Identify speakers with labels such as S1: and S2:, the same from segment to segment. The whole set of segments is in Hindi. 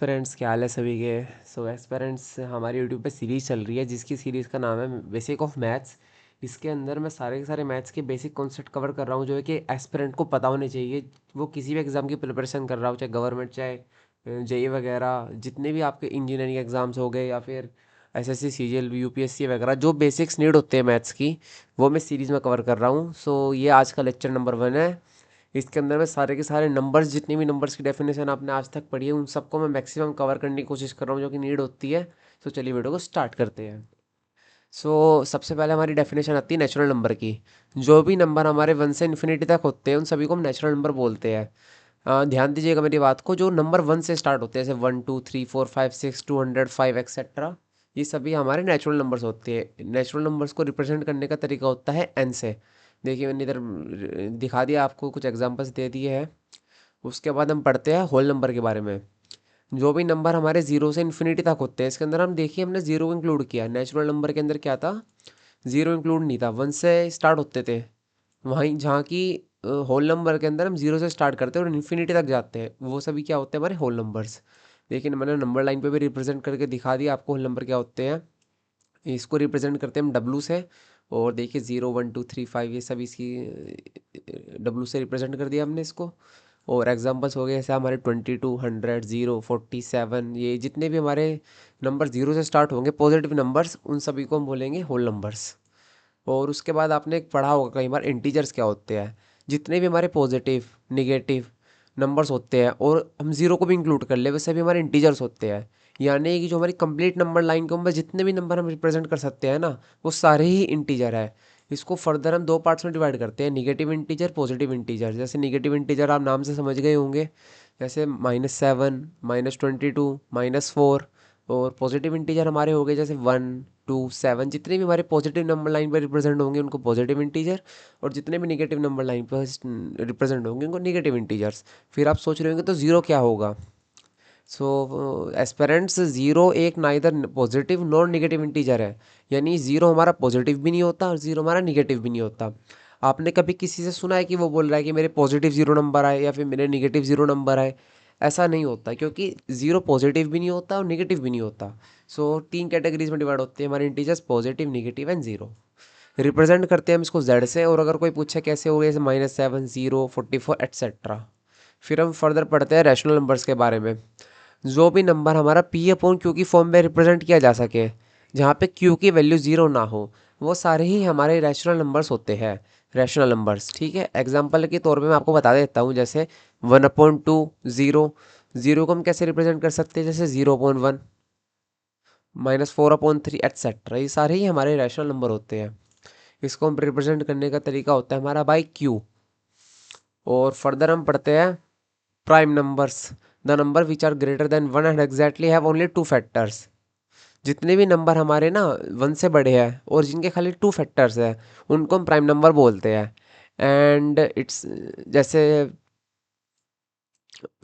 S1: एस्पिरेंट्स क्या हाल है सभी के। सो एस्पिरेंट्स हमारी यूट्यूब पे सीरीज़ चल रही है जिसकी सीरीज़ का नाम है बेसिक ऑफ मैथ्स। इसके अंदर मैं सारे के सारे मैथ्स के बेसिक कॉन्सेप्ट कवर कर रहा हूँ जो है कि एस्पिरेंट को पता होने चाहिए। वो किसी भी एग्ज़ाम की प्रिपरेशन कर रहा हो, चाहे गवर्नमेंट, चाहे जेई वगैरह, जितने भी आपके इंजीनियरिंग एग्ज़ाम्स हो गए या फिर एसएससी, सीजीएल, यूपीएससी वगैरह, जो बेसिक्स नीड होते हैं मैथ्स की, वो मैं सीरीज़ में कवर कर रहा हूँ। सो ये आज का लेक्चर नंबर 1 है। इसके अंदर मैं सारे के सारे नंबर्स, जितनी भी नंबर्स की डेफिनेशन आपने आज तक पढ़ी है, उन सबको मैं मैक्सिमम कवर करने की कोशिश कर रहा हूँ जो कि नीड होती है। तो चलिए वीडियो को स्टार्ट करते हैं। सबसे पहले हमारी डेफिनेशन आती है नेचुरल नंबर की। जो भी नंबर हमारे 1 से इन्फिनिटी तक होते हैं उन सभी को हम नेचुरल नंबर बोलते हैं। ध्यान दीजिएगा मेरी बात को। जो नंबर 1 से स्टार्ट होते हैं जैसे 1 2 3 4 5 6 200 5 एक्सेट्रा, ये सभी हमारे नेचुरल नंबर्स होते हैं। नेचुरल नंबर्स को रिप्रेजेंट करने का तरीका होता है एन से। देखिए मैंने इधर दिखा दिया आपको, कुछ एग्जांपल्स दे दिए हैं। उसके बाद हम पढ़ते हैं होल नंबर के बारे में। जो भी नंबर हमारे जीरो से इन्फिनिटी तक होते हैं, इसके अंदर हम देखिए हमने जीरो इंक्लूड किया। नेचुरल नंबर के अंदर क्या था, जीरो इंक्लूड नहीं था, 1 से स्टार्ट होते थे। वहीं जहाँ की होल नंबर के अंदर हम जीरो से स्टार्ट करते हैं और इन्फिनिटी तक जाते हैं, वो सभी क्या होते हैं, हमारे होल नंबर्स। लेकिन मैंने नंबर लाइन पे भी रिप्रेजेंट करके दिखा दिया आपको होल नंबर क्या होते हैं। इसको रिप्रेजेंट करते हैं हम डब्लू से। और देखिए 0 1 2 3 5 ये सब इसकी डब्लू से रिप्रेजेंट कर दिया हमने इसको। और एग्जांपल्स हो गए जैसे हमारे 22 100 0 47, ये जितने भी हमारे नंबर जीरो से स्टार्ट होंगे पॉजिटिव नंबर्स, उन सभी को हम बोलेंगे होल नंबर्स। और उसके बाद आपने एक पढ़ा होगा कई बार इंटीजर्स क्या होते हैं। जितने भी हमारे पॉजिटिव निगेटिव नंबर्स होते हैं, और हम जीरो को भी इंक्लूड कर ले, वैसे भी हमारे इंटीजर्स होते हैं। यानी कि जो हमारी कंप्लीट नंबर लाइन के ऊपर जितने भी नंबर हम रिप्रेजेंट कर सकते हैं ना, वो सारे ही इंटीजर है। इसको फर्दर हम दो पार्ट्स में डिवाइड करते हैं, निगेटिव इंटीजर, पॉजिटिव इंटीजर। जैसे निगेटिव इंटीजर आप नाम से समझ गए होंगे, जैसे -7, -22, -4। और पॉजिटिव इंटीजर हमारे हो गए जैसे 1 2 7। जितने भी हमारे पॉजिटिव नंबर लाइन पर रिप्रेजेंट होंगे उनको पॉजिटिव इंटीजर, और जितने भी निगेटिव नंबर लाइन पर रिप्रेजेंट होंगे उनको निगेटिव इंटीजर्स। फिर आप सोच रहे होंगे तो ज़ीरो क्या होगा। सो एस्पेरेंट्स, ज़ीरो एक neither positive nor negative integer है। यानी ज़ीरो हमारा पॉजिटिव भी नहीं होता और ज़ीरो हमारा निगेटिव भी नहीं होता। आपने कभी किसी से सुना है कि वो बोल रहा है कि मेरे पॉजिटिव ज़ीरो नंबर आए या फिर मेरे निगेटिव ज़ीरो नंबर आए? ऐसा नहीं होता, क्योंकि ज़ीरो पॉजिटिव भी नहीं होता और निगेटिव भी नहीं होता। तीन कैटेगरीज में डिवाइड होते हैं हमारे integers, positive, negative and zero. Represent करते हैं हम इसको जेड से। और अगर कोई पूछे कैसे हो गए, जैसे -7 0 44 एट्सेट्रा। फिर हम फर्दर पढ़ते हैं रैशनल नंबर्स के बारे में। जो भी नंबर हमारा पी अपॉन क्यू की फॉर्म में रिप्रेजेंट किया जा सके, जहाँ पे क्यू की वैल्यू ज़ीरो ना हो, वो सारे ही हमारे रैशनल नंबर्स होते हैं। रैशनल नंबर्स, ठीक है। एग्जाम्पल के तौर पे मैं आपको बता देता हूँ, जैसे 1/2 ज़ीरो। ज़ीरो को हम कैसे रिप्रेजेंट कर सकते हैं, जैसे 0/1, -4/3 एट्सेट्रा। ये सारे ही हमारे रैशनल नंबर होते हैं। इसको हम रिप्रेजेंट करने का तरीका होता है हमारा बाई क्यू। और फर्दर हम पढ़ते हैं prime numbers. The number which are greater than 1 and exactly have only two factors. जितने भी नंबर हमारे ना 1 से बड़े हैं और जिनके खाली टू फैक्टर्स है, उनको हम प्राइम नंबर बोलते हैं। एंड इट्स, जैसे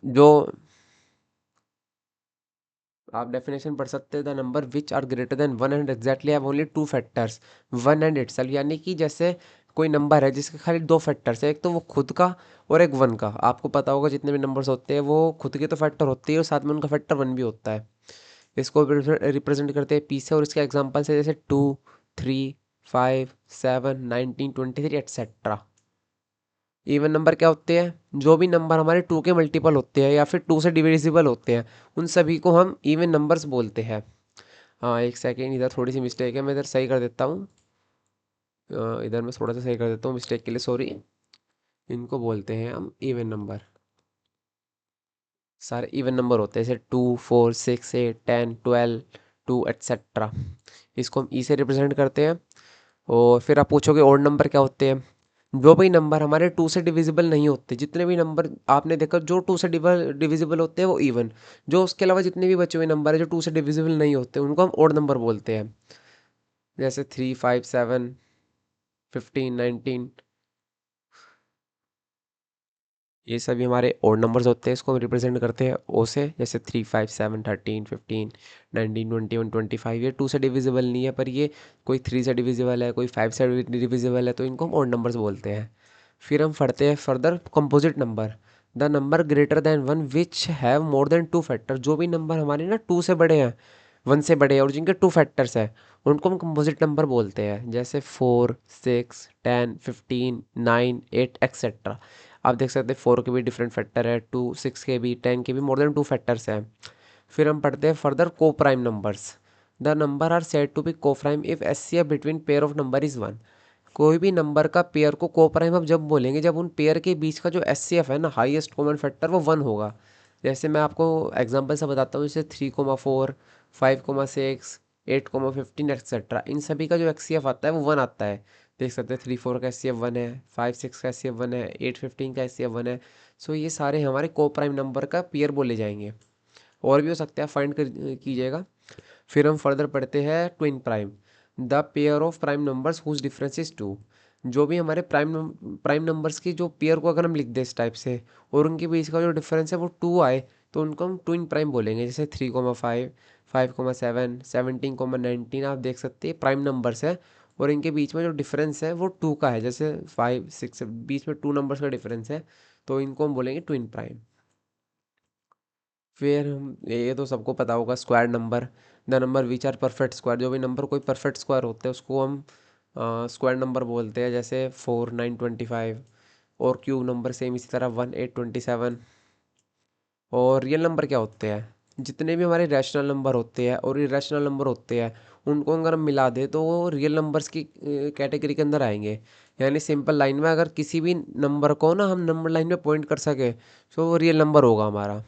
S1: जो आप डेफिनेशन पढ़ सकते हैं, the number which are greater than 1 and exactly have only two factors, 1 and itself. यानी कि जैसे कोई नंबर है जिसके खाली दो फैक्टर्स है, एक तो वो खुद का और एक 1 का। आपको पता होगा जितने भी नंबर्स होते हैं वो खुद के तो फैक्टर होते हैं और साथ में उनका फैक्टर 1 भी होता है। इसको रिप्रेजेंट करते हैं पी से। और इसके एग्जांपल्स है जैसे 2 3 5 7 19 23 एट्सेट्रा। इवन नंबर क्या होते हैं, जो भी नंबर हमारे टू के मल्टीपल होते हैं या फिर टू से डिविजिबल होते हैं, उन सभी को हम इवन नंबर्स बोलते हैं। हाँ एक सेकेंड, इधर थोड़ी सी मिस्टेक है, मैं इधर सही कर देता हूँ। इधर मैं थोड़ा सा सही कर देता हूँ, मिस्टेक के लिए सॉरी। इनको बोलते हैं हम इवन नंबर। सारे इवन नंबर होते हैं जैसे 2 4 6 8 10 12 टू एट्सेट्रा। इसको हम ई से रिप्रेजेंट करते हैं। और फिर आप पूछोगे ओड नंबर क्या होते हैं। जो भी नंबर हमारे टू से डिविजिबल नहीं होते, जितने भी नंबर आपने देखा जो टू से डिविजिबल होते हैं वो इवन। जो उसके अलावा जितने भी बचे हुए नंबर है जो टू से डिविजिबल नहीं होते, उनको हम ओड नंबर बोलते हैं। जैसे 3 5 7 15 19। ये सभी हमारे ओड नंबर्स होते हैं। इसको हम रिप्रेजेंट करते हैं ओ से, जैसे 3 5 7 13 15 19 21 25। ये टू से डिविजिबल नहीं है, पर ये कोई 3 से डिविजिबल है, कोई 5 से डिविजिबल है, तो इनको हम ओड नंबर्स बोलते हैं। फिर हम पढ़ते हैं further composite number. The number greater than one which have more than two factor, जो भी नंबर हमारे ना टू से बड़े हैं, वन से बड़े हैं और जिनके टू फैक्टर्स हैं, उनको हम कंपोजिट नंबर बोलते हैं। जैसे 4, 6, 10, 15, 9, 8 एक्सेट्रा। आप देख सकते हैं 4 के भी डिफरेंट फैक्टर है, 2, 6 के भी, 10 के भी मोर देन टू फैक्टर्स हैं। फिर हम पढ़ते हैं further coprime numbers. The number are said to be coprime if H C F between pair of number is one. कोई भी नंबर का पेयर को को प्राइम हम जब बोलेंगे जब उन पेयर के बीच का जो एस सी एफ है ना, हाईएस्ट कॉमन फैक्टर, वो वन होगा। जैसे मैं आपको एग्जांपल से बताता हूँ, जैसे 3,4, 5,6, 8,15 एक्सेट्रा, इन सभी का जो एच सी एफ आता है वो वन आता है। देख सकते हैं 3,4 का एच सी एफ वन है, 5,6 का एच सी एफ वन है, 8,15 का एच सी एफ वन है। सो ये सारे हमारे को प्राइम नंबर का पेयर बोले जाएंगे। और भी हो सकता है, फाइंड कर कीजिएगा। फिर हम फर्दर पढ़ते हैं twin prime. The pair of prime numbers whose difference is two. जो भी हमारे प्राइम नंबर्स की जो पेयर को अगर हम लिख दें इस टाइप से और उनके बीच का जो डिफरेंस है वो टू आए, तो उनको हम ट्विन प्राइम बोलेंगे। जैसे 3,5, 5,7, 17,19, आप देख सकते हैं प्राइम नंबर्स है और इनके बीच में जो डिफरेंस है वो टू का है। जैसे 5, 6 बीच में टू नंबर्स का डिफरेंस है, तो इनको हम बोलेंगे ट्विन प्राइम। फिर हम ये तो सबको पता होगा square number. The number which are perfect square, जो भी नंबर कोई परफेक्ट स्क्वायर होते हैं उसको हम स्क्वायर नंबर बोलते हैं। जैसे 4, 9, 25। और क्यूब नंबर सेम इसी तरह 1, 8, 27। और रियल नंबर क्या होते हैं, जितने भी हमारे रैशनल नंबर होते हैं और इरेशनल नंबर होते हैं, उनको अगर हम मिला दें तो वो रियल नंबर्स की कैटेगरी के अंदर आएंगे। यानी सिंपल लाइन में अगर किसी भी नंबर को ना हम नंबर लाइन में पॉइंट कर सके, तो वो रियल नंबर होगा हमारा।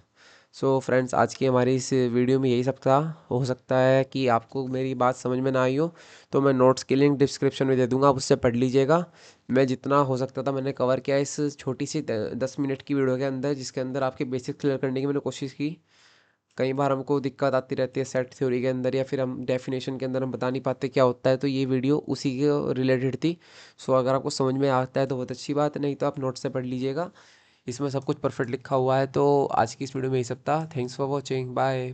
S1: सो फ्रेंड्स, आज की हमारी इस वीडियो में यही सब था। हो सकता है कि आपको मेरी बात समझ में ना आई हो, तो मैं नोट्स की लिंक डिस्क्रिप्शन में दे दूंगा, आप उससे पढ़ लीजिएगा। मैं जितना हो सकता था मैंने कवर किया इस छोटी सी 10 मिनट की वीडियो के अंदर, जिसके अंदर आपके बेसिक क्लियर करने की मैंने कोशिश की। कई बार हमको दिक्कत आती रहती है सेट थ्योरी के अंदर, या फिर हम डेफिनेशन के अंदर हम बता नहीं पाते क्या होता है, तो ये वीडियो उसी के रिलेटेड थी। सो अगर आपको समझ में आता है तो बहुत अच्छी बात है, नहीं तो आप नोट से पढ़ लीजिएगा। इसमें सब कुछ परफेक्ट लिखा हुआ है। तो आज की इस वीडियो में यही सब था। Thanks for watching, bye.